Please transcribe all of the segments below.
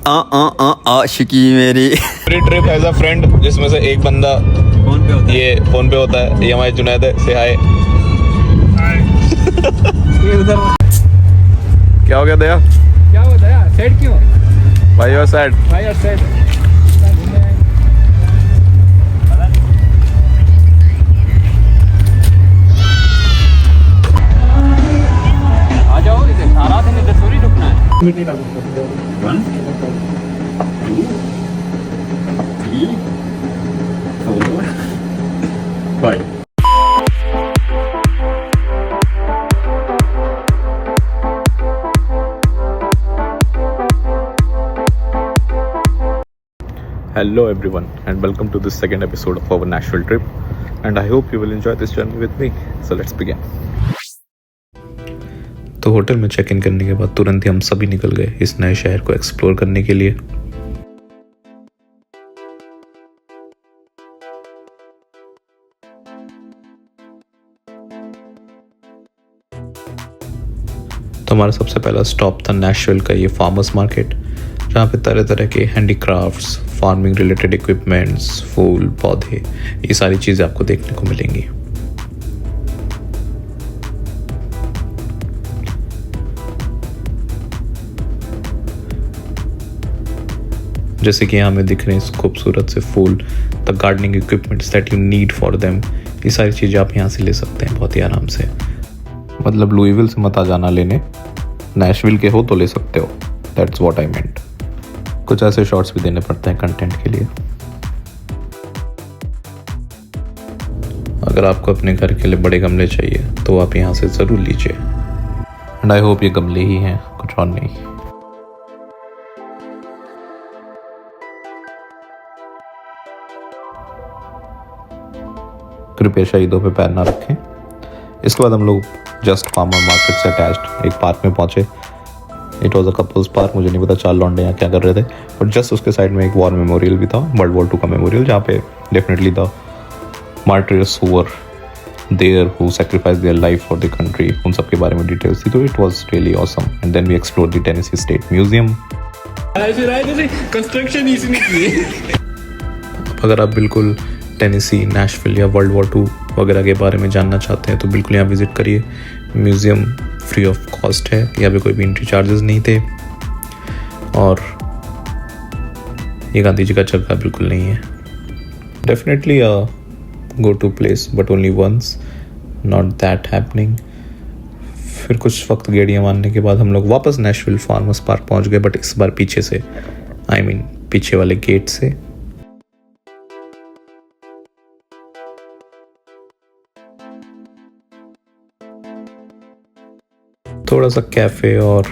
आशिकी मेरी। Every trip has a friend, जिसमें से एक बंदा फोन पे होता है। ये हमारे जुनैद है, से हाय। क्या हो गया दया? क्या होता है? सैड क्यों? भाई यू आर सैड। भाई यार सैड। आ जाओ, इधर सारा दिन इधर थोड़ी रुकना है। 1 2 3 4 5 Hello everyone and welcome to this second episode of our Nashville trip, and I hope you will enjoy this journey with me. So let's begin. तो होटल में चेक इन करने के बाद तुरंत ही हम सभी निकल गए इस नए शहर को एक्सप्लोर करने के लिए। तो हमारा सबसे पहला स्टॉप था नैशविल का ये फार्मर्स मार्केट, जहाँ पे तरह तरह के हैंडीक्राफ्ट्स, फार्मिंग रिलेटेड इक्विपमेंट्स, फूल पौधे, ये सारी चीज़ें आपको देखने को मिलेंगी। जैसे कि यहाँ हमें दिख रहे हैं इस खूबसूरत से फूल, the gardening equipments that you need for them, ये सारी चीज़ें आप यहाँ से ले सकते हैं बहुत ही आराम से। मतलब लुईविल से मत आ जाना लेने, नैशविल के हो तो ले सकते हो, दैट्स व्हाट आई मेंट। कुछ ऐसे शॉट्स भी देने पड़ते हैं कंटेंट के लिए। अगर आपको अपने घर के लिए बड़े गमले चाहिए तो आप यहाँ से ज़रूर लीजिए, एंड आई होप ये गमले ही हैं, कुछ और नहीं। कृपया शहीदों पे पैर ना रखें। इसके बाद हम लोग जस्ट फार्मर मार्केट से अटैच्ड एक पार्क में पहुंचे। It was a couples park, मुझे नहीं पता 4 लौंडे यहाँ क्या कर रहे थे, बट जस्ट उसके साइड में एक वॉर मेमोरियल भी था, वर्ल्ड वॉर 2 का मेमोरियल, जहाँ पे definitely the martyrs who were there, who sacrifice their life for the country, उन सब के बारे में डिटेल्स थी। तो it was really awesome. And then we explore the Tennessee state museum. Construction इसने की। अगर आप बिल्कुल टेनेसी, नैशविल या वर्ल्ड वॉर 2 वगैरह के बारे में जानना चाहते हैं तो बिल्कुल यहाँ विजिट करिए। म्यूज़ियम फ्री ऑफ कॉस्ट है, यहाँ पे कोई भी एंट्री चार्जेस नहीं थे, और ये गांधी जी का जगह बिल्कुल नहीं है। Definitely go to place but only once, not that happening. फिर कुछ वक्त गेड़ियाँ मारने के बाद हम लोग वापस नैशविल फार्मर्स पार्क पहुँच गए, बट इस बार पीछे से, आई मीन पीछे वाले गेट से। थोड़ा सा कैफ़े और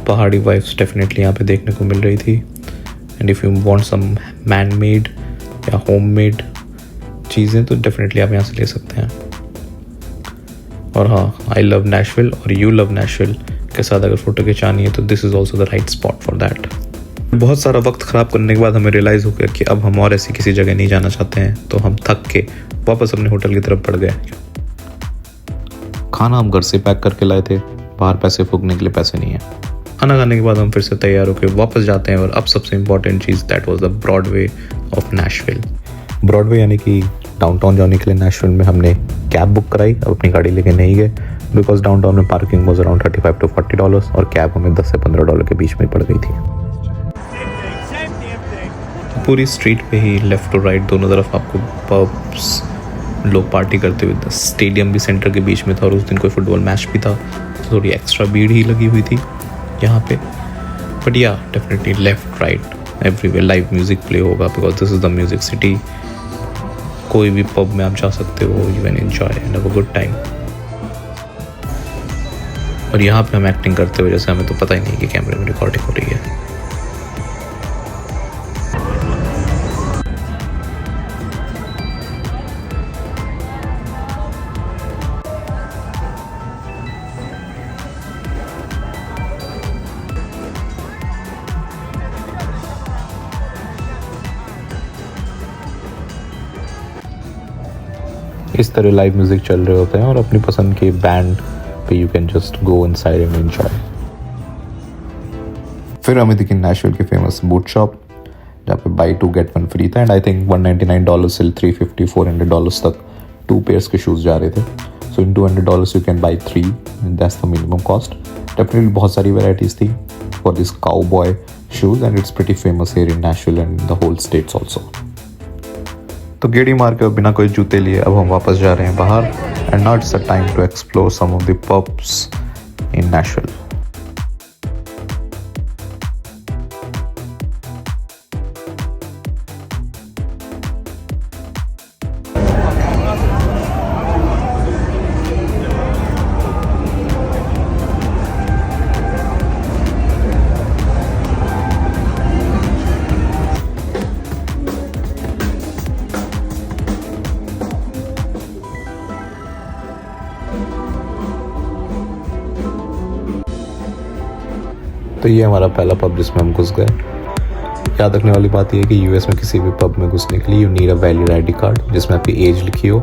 पहाड़ी वाइब्स डेफिनेटली यहाँ पे देखने को मिल रही थी। And if you want some man made या होम मेड चीज़ें तो डेफिनेटली आप यहाँ से ले सकते हैं। और हाँ, आई लव नैशविल और यू लव नैशविल के साथ अगर फ़ोटो खिंचानी है तो this is also the right spot for that. बहुत सारा वक्त ख़राब करने के बाद हमें रियलाइज़ हो गया कि अब हम और ऐसी किसी जगह नहीं जाना चाहते हैं, तो हम थक के वापस अपने होटल की तरफ बढ़ गए। खाना हम घर से पैक करके लाए थे, बाहर पैसे फूकने के लिए पैसे नहीं है। खाना खाने के बाद हम फिर से तैयार होकर वापस जाते हैं, और अब सबसे important cheese that was the Broadway of Nashville. Broadway यानी कि डाउनटाउन जाने के लिए नैशविल में हमने कैब बुक कराई। अब अपनी गाड़ी लेके नहीं गए, बिकॉज डाउनटाउन में पार्किंग वॉज अराउंड $35 to $40 और कैब हमें $10 से $15 के बीच में पड़ गई थी। पूरी स्ट्रीट पे ही लेफ्ट टू राइट दोनों तरफ आपको पब्स, लोग पार्टी करते हुए, स्टेडियम भी सेंटर के बीच में था, और उस दिन कोई फुटबॉल मैच भी था, तो थोड़ी एक्स्ट्रा भीड़ ही लगी हुई थी यहाँ पे। बट या definitely left right everywhere live music play होगा, because this is the music city. कोई भी पब में आप जा सकते हो, you can enjoy and have a good time. और यहाँ पे हम एक्टिंग करते हुए जैसे हमें तो पता ही नहीं कि कैमरे में रिकॉर्डिंग हो रही है। इस तरह लाइव म्यूजिक चल रहे होते हैं, और अपनी पसंद के बैंड पे you can just go inside and enjoy. फिर हमें दिखी नेशविल की फेमस बूट शॉप, जहाँ पे बाई 2 गेट 1 फ्री था, एंड आई थिंक $199 से $350-400 तक 2 पेयर्स के शूज़ जा रहे थे. So in $200 you can buy 3, that's the minimum cost. Definitely बहुत सारी वेराइटीज़ थी for this cowboy shoes, and it's pretty famous here in Nashville and the whole States also. तो गेड़ी मार के बिना कोई जूते लिए अब हम वापस जा रहे हैं बाहर, and now it's the time to explore some of the pubs in Nashville. तो ये हमारा पहला पब जिसमें हम घुस गए. याद रखने वाली बात यह है कि यूएस में किसी भी पब में घुसने के लिए you need a valid ID card जिसमें आपकी एज लिखी हो,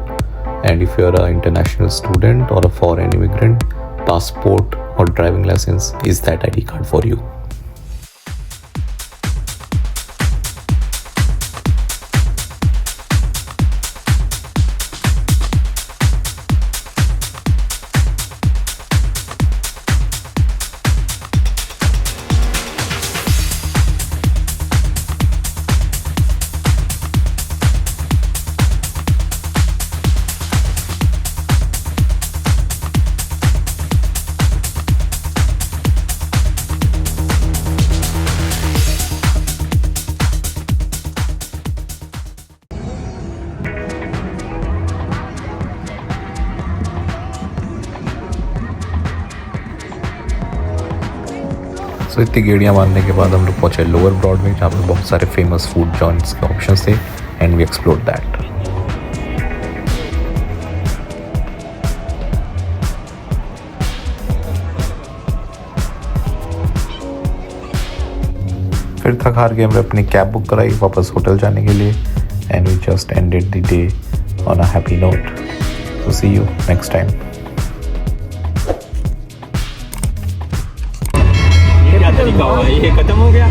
and if you are a international student और अ फॉरेन इमिग्रेंट, पासपोर्ट और driving licence is that ID card for you. So इतनी गेड़ियाँ मारने के बाद हम लोग पहुँचे लोअर ब्रॉडवे, जहाँ पर बहुत सारे फेमस फूड जॉइंट्स के ऑप्शंस थे, एंड वी एक्सप्लोर्ड दैट. फिर थक हार के हमने अपनी कैब बुक कराई वापस होटल जाने के लिए, and we just ended the day on a happy note. So see you next time. क्या तरीका हुआ, ये खत्म हो गया.